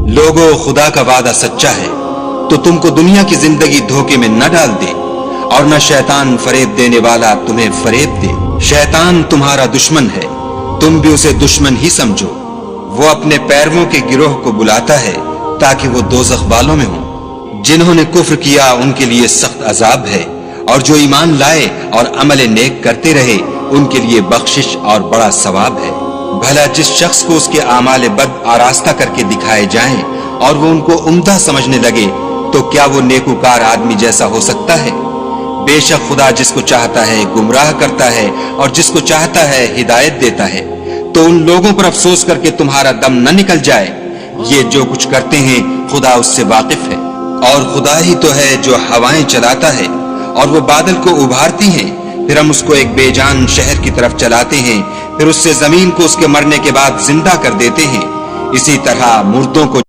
लोगों, खुदा का वादा सच्चा है, तो तुमको दुनिया की जिंदगी धोखे में न डाल दे और न शैतान फरेब देने वाला तुम्हें फरेब दे। शैतान तुम्हारा दुश्मन है, तुम भी उसे दुश्मन ही समझो। वो अपने पैरवों के गिरोह को बुलाता है ताकि वो दोज़ख वालों में हो। जिन्होंने कुफ्र किया उनके लिए सख्त अजाब है, और जो ईमान लाए और अमल नेक करते रहे उनके लिए बख्शिश और बड़ा सवाब है। भला जिस शख्स को उसके आमाल बद आरास्ता करके दिखाए जाएं और वो उनको उम्दा समझने लगे, तो क्या वो नेकूकार आदमी जैसा हो सकता है? बेशक खुदा जिसको चाहता है गुमराह करता है और जिसको चाहता है हिदायत देता है। तो उन लोगों पर अफसोस करके तुम्हारा दम न निकल जाए। ये जो कुछ करते हैं खुदा उससे वाकिफ है। और खुदा ही तो है जो हवाएं चलाता है और वो बादल को उभारती हैं, फिर हम उसको एक बेजान शहर की तरफ चलाते हैं, फिर उससे जमीन को उसके मरने के बाद जिंदा कर देते हैं। इसी तरह मुर्दों को